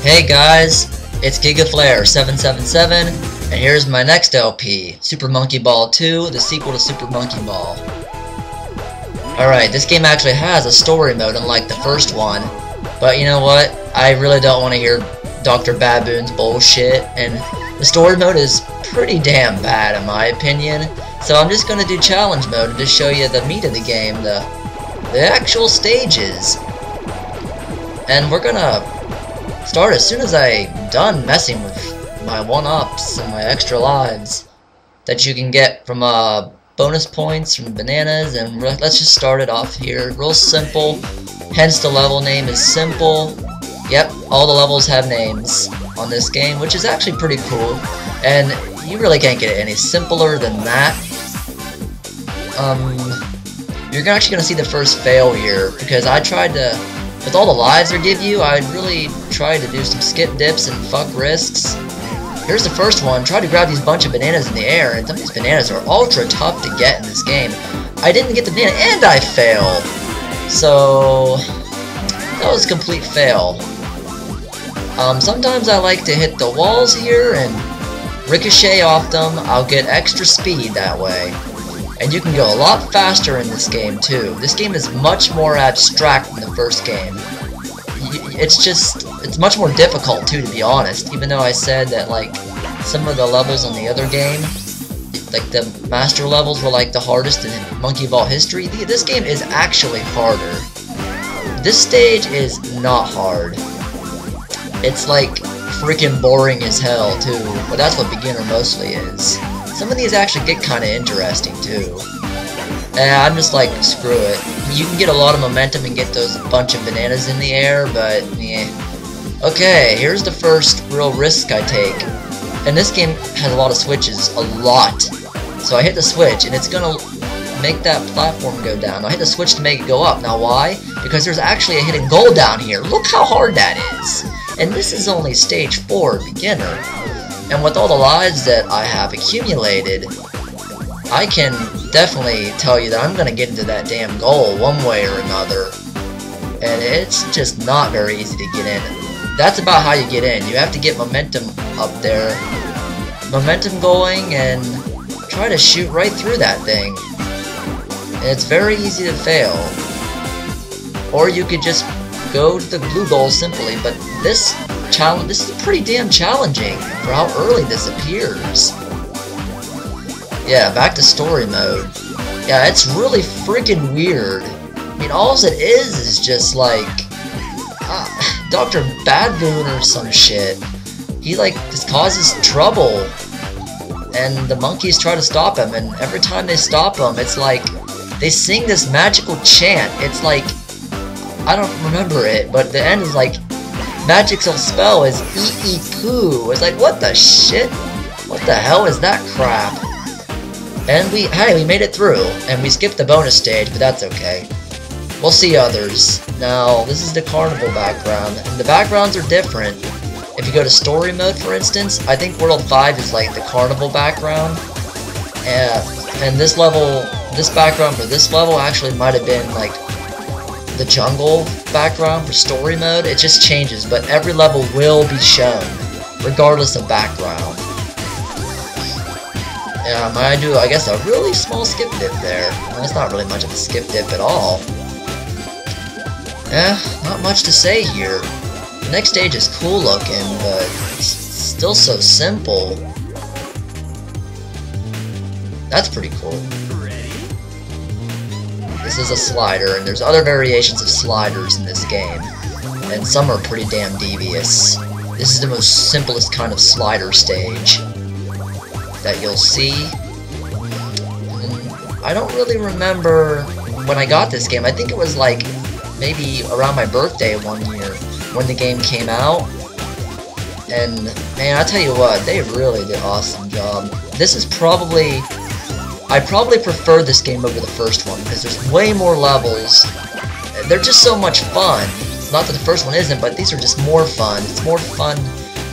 Hey guys, it's GigaFlare777, and here's my next LP, Super Monkey Ball 2, the sequel to Super Monkey Ball. Alright, this game actually has a story mode unlike the first one, but you know what, I really don't want to hear Dr. Baboon's bullshit, and the story mode is pretty damn bad in my opinion, so I'm just going to do challenge mode and just show you the meat of the game, the actual stages. And we're gonna start as soon as I'm done messing with my 1-ups and my extra lives that you can get from bonus points from bananas, and let's just start it off here. Real simple, hence the level name is simple. Yep, all the levels have names on this game, which is actually pretty cool, and you really can't get it any simpler than that. You're actually gonna see the first fail here, because I tried to, with all the lives they give you, I really tried to do some skip dips and fuck risks. Here's the first one. Try to grab these bunch of bananas in the air, and some of these bananas are ultra tough to get in this game. I didn't get the banana, and I failed. So that was a complete fail. Sometimes I like to hit the walls here and ricochet off them. I'll get extra speed that way. And you can go a lot faster in this game too. This game is much more abstract than the first game. It's much more difficult too, to be honest. Even though I said that like some of the levels on the other game, like the master levels, were like the hardest in Monkey Ball history, this game is actually harder. This stage is not hard. It's like freaking boring as hell too, but that's what beginner mostly is. Some of these actually get kind of interesting too. And I'm just like, screw it. You can get a lot of momentum and get those bunch of bananas in the air, but yeah. Okay, here's the first real risk I take. And this game has a lot of switches, a lot. So I hit the switch and it's gonna make that platform go down. I hit the switch to make it go up. Now why? Because there's actually a hidden goal down here. Look how hard that is. And this is only stage 4 beginner. And with all the lives that I have accumulated, I can definitely tell you that I'm gonna get into that damn goal one way or another. And it's just not very easy to get in. That's about how you get in. You have to get momentum up there. Momentum going and try to shoot right through that thing. And it's very easy to fail. Or you could just go to the blue goal simply, but this is pretty damn challenging for how early this appears. Yeah, back to story mode. Yeah, it's really freaking weird. I mean, all it is just like Dr. Baboon or some shit. He like just causes trouble, and the monkeys try to stop him, and every time they stop him, it's like they sing this magical chant. It's like, I don't remember it, but the end is like, magical spell is ee-ee-poo. It's like, what the shit? What the hell is that crap? And we made it through, and we skipped the bonus stage, but that's okay. We'll see others. Now, this is the carnival background, and the backgrounds are different. If you go to story mode, for instance, I think World 5 is like the carnival background. And this background for this level actually might have been like the jungle background for story mode. It just changes, but every level will be shown, regardless of background. Yeah, I might do, I guess, a really small skip dip there. Well, it's not really much of a skip dip at all. Yeah, not much to say here. The next stage is cool looking, but it's still so simple. That's pretty cool. This is a slider, and there's other variations of sliders in this game, and some are pretty damn devious. This is the most simplest kind of slider stage that you'll see. And I don't really remember when I got this game. I think it was like maybe around my birthday one year when the game came out. And man, I tell you what, they really did an awesome job. This is probably, I probably prefer this game over the first one because there's way more levels. They're just so much fun. Not that the first one isn't, but these are just more fun. It's more fun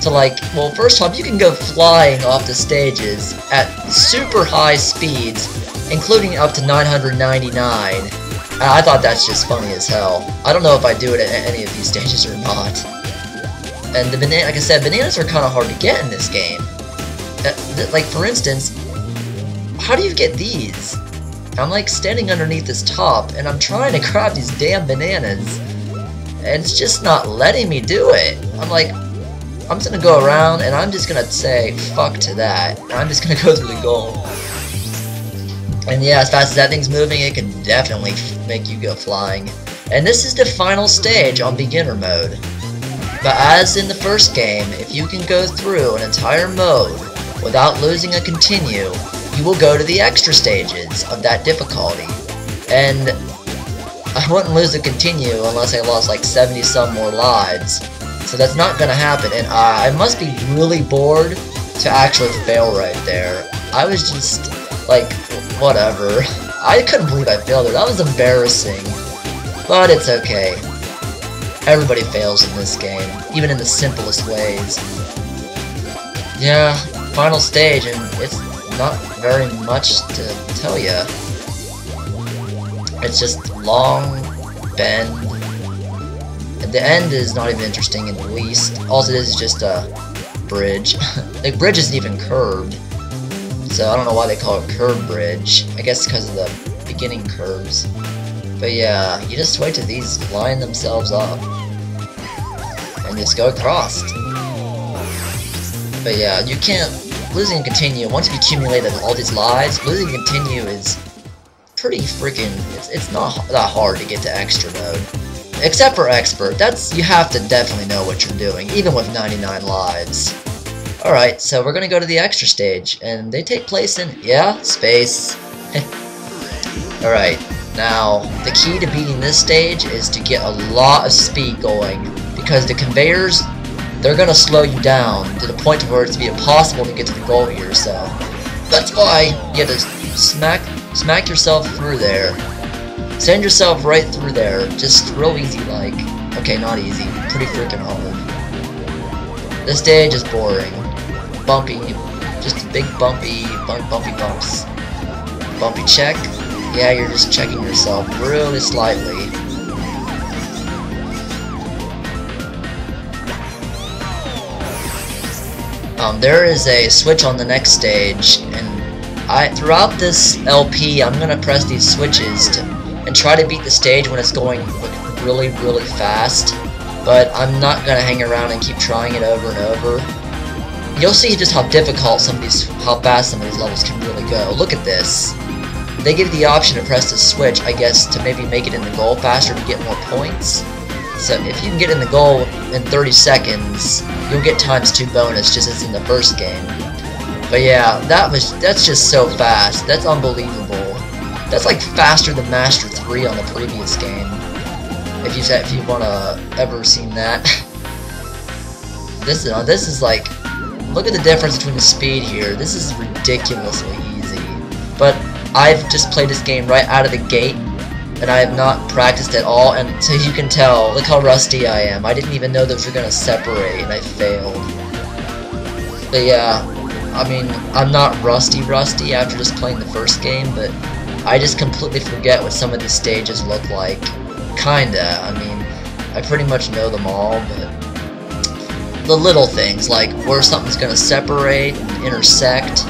to like, well, first off, you can go flying off the stages at super high speeds, including up to 999. I thought that's just funny as hell. I don't know if I do it at any of these stages or not. And the banana, like I said, bananas are kind of hard to get in this game. Like for instance, how do you get these? I'm like standing underneath this top, and I'm trying to grab these damn bananas, and it's just not letting me do it. I'm like, I'm just gonna go around, and I'm just gonna say fuck to that. I'm just gonna go through the goal. And yeah, as fast as that thing's moving, it can definitely make you go flying. And this is the final stage on beginner mode. But as in the first game, if you can go through an entire mode without losing a continue, you will go to the extra stages of that difficulty. And I wouldn't lose a continue unless I lost like 70 some more lives. So that's not gonna happen, and I must be really bored to actually fail right there. I was just like, whatever. I couldn't believe I failed it. That was embarrassing. But it's okay. Everybody fails in this game, even in the simplest ways. Yeah, final stage, and it's not very much to tell you. It's just long bend. And the end is not even interesting in the least. All it is just a bridge. The bridge isn't even curved. So I don't know why they call it curved bridge. I guess because of the beginning curves. But yeah, you just wait till these line themselves up. And just go across. But yeah, you can't... Losing and continue, once you've accumulated all these lives, losing and continue is pretty freaking... It's not that hard to get to extra mode. Except for expert, you have to definitely know what you're doing, even with 99 lives. Alright, so we're gonna go to the extra stage, and they take place in, yeah, space. Alright, now, the key to beating this stage is to get a lot of speed going, because the conveyors, they're gonna slow you down to the point where it's be impossible to get to the goal here, so that's why you have to smack yourself through there. Send yourself right through there, just real easy like. Okay, not easy, pretty freaking hard. This stage is boring. Bumpy, just big bumpy bumps. Bumpy check. Yeah, you're just checking yourself really slightly. There is a switch on the next stage, and throughout this LP, I'm gonna press these switches and try to beat the stage when it's going really, really fast. But I'm not gonna hang around and keep trying it over and over. You'll see just how difficult how fast some of these levels can really go. Look at this. They give you the option to press the switch, I guess, to maybe make it in the goal faster to get more points. So if you can get in the goal in 30 seconds, you'll get ×2 bonus just as in the first game. But yeah, that's just so fast. That's unbelievable. That's like faster than Master 3 on the previous game. If you wanna ever seen that. This is like, look at the difference between the speed here. This is ridiculously easy. But I've just played this game right out of the gate, and I have not practiced at all, and so you can tell, look how rusty I am. I didn't even know those were gonna separate, and I failed. But yeah, I mean, I'm not rusty after just playing the first game, but I just completely forget what some of these stages look like. Kinda, I mean, I pretty much know them all, but the little things, like where something's gonna separate, intersect,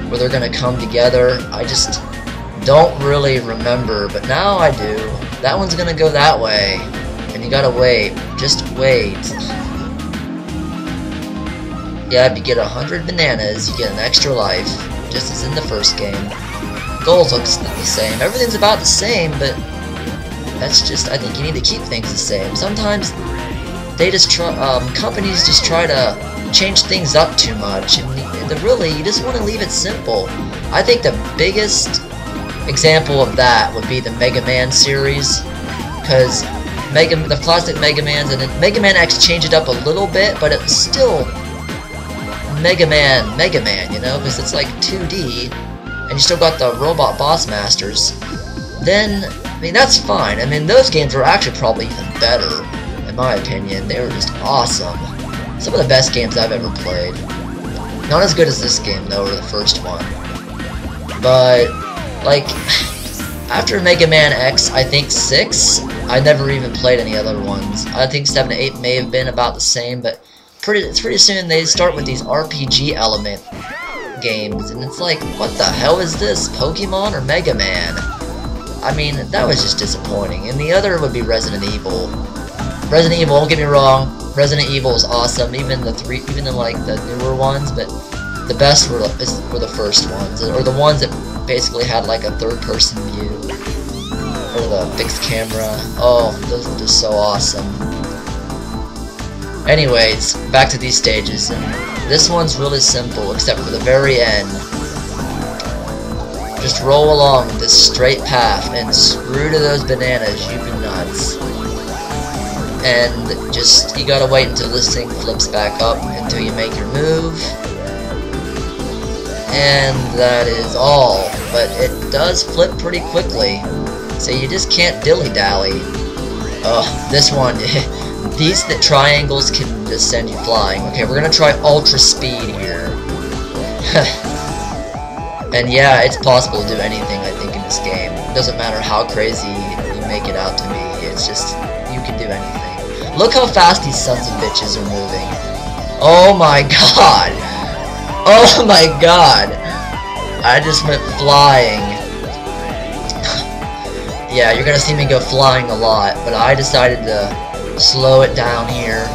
where they're gonna come together, I just don't really remember, but now I do. That one's gonna go that way, and you gotta wait. Just wait. Yeah, if you get 100 bananas, you get an extra life, just as in the first game. Goals look the same. Everything's about the same, but that's just, I think you need to keep things the same. Sometimes they just companies just try to change things up too much, and really, you just want to leave it simple. I think the biggest example of that would be the Mega Man series, because the classic Mega Mans, and then Mega Man X changed it up a little bit, but it's still Mega Man, you know, because it's like 2D, and you still got the robot boss masters. Then, I mean, that's fine. I mean, those games were actually probably even better, in my opinion. They were just awesome. Some of the best games I've ever played. Not as good as this game, though, or the first one. But, like, after Mega Man X, I think 6, I never even played any other ones. I think 7 and 8 may have been about the same, but pretty soon they start with these RPG element games, and it's like, what the hell is this? Pokemon or Mega Man? I mean, that was just disappointing. And the other would be Resident Evil. Resident Evil, don't get me wrong, Resident Evil is awesome, even the like the newer ones, but the best were the first ones, or the ones that basically had like a third-person view, or the fixed camera. Oh, those were just so awesome. Anyways, back to these stages, and this one's really simple, except for the very end. Just roll along this straight path, and screw to those bananas, you be nuts. And just, you gotta wait until this thing flips back up, until you make your move. And that is all, but it does flip pretty quickly, so you just can't dilly-dally. Oh, this one, these triangles can just send you flying. Okay, we're gonna try Ultra Speed here. And yeah, it's possible to do anything, I think, in this game. It doesn't matter how crazy you make it out to be, it's just, you can do anything. Look how fast these sons of bitches are moving. Oh my god! Oh my god! I just went flying. Yeah, you're gonna see me go flying a lot, but I decided to slow it down here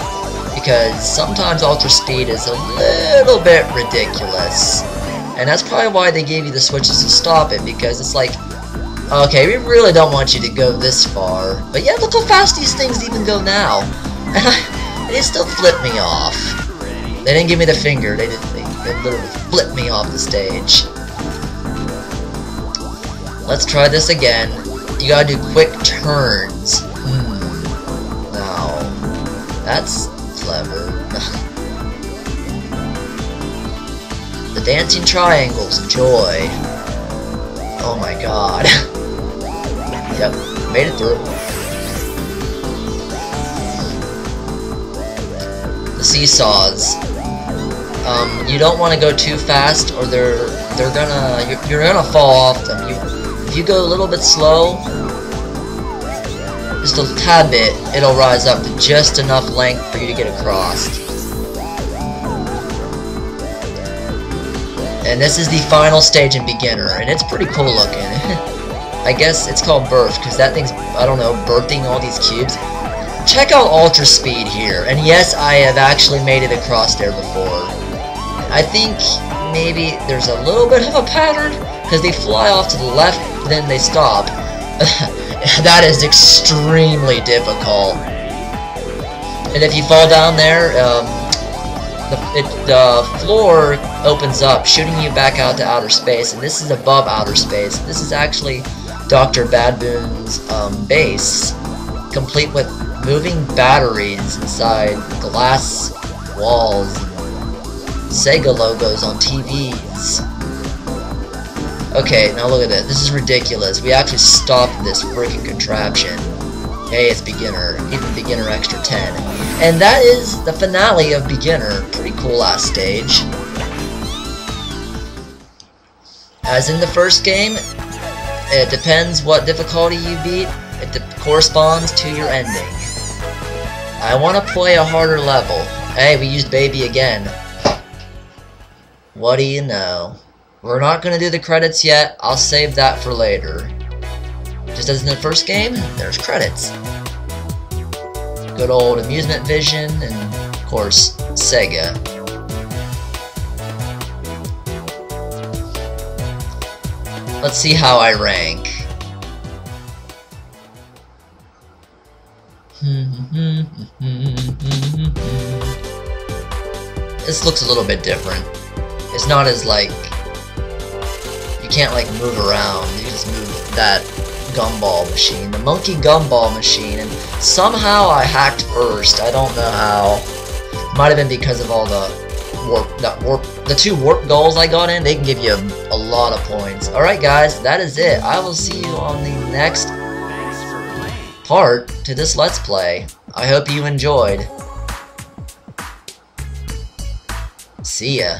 because sometimes Ultra Speed is a little bit ridiculous. And that's probably why they gave you the switches to stop it, because it's like, okay, we really don't want you to go this far. But yeah, look how fast these things even go now. And they still flip me off. They didn't give me the finger, they literally flipped me off the stage. Let's try this again. You gotta do quick turns. Now, that's clever. The dancing triangles, joy. Oh my god. Yep, made it through. The seesaws. You don't want to go too fast, or you're gonna fall off them. If you go a little bit slow, just a tad bit, it'll rise up to just enough length for you to get across. And this is the final stage in beginner, and it's pretty cool looking. I guess it's called birth, because that thing's, I don't know, birthing all these cubes. Check out Ultra Speed here, and yes, I have actually made it across there before. I think maybe there's a little bit of a pattern, because they fly off to the left, then they stop. That is extremely difficult. And if you fall down there, the floor opens up, shooting you back out to outer space, and this is above outer space. This is actually Dr. Badboon's base, complete with moving batteries inside glass walls, and Sega logos on TVs. Okay, now look at this. This is ridiculous. We actually stopped this freaking contraption. Hey, it's beginner. Even beginner extra 10. And that is the finale of beginner. Pretty cool last stage. As in the first game, it depends what difficulty you beat. It corresponds to your ending. I want to play a harder level. Hey, we used baby again. What do you know? We're not going to do the credits yet. I'll save that for later. Just as in the first game, there's credits. Good old Amusement Vision, and of course, Sega. Let's see how I rank. This looks a little bit different. It's not as like, you can't like move around, you just move that gumball machine, the monkey gumball machine, and somehow I hacked first. I don't know how. Might have been because of all the 2 warp goals I got in. They can give you a lot of points. Alright guys, that is it. I will see you on the next part to this Let's Play. I hope you enjoyed. See ya.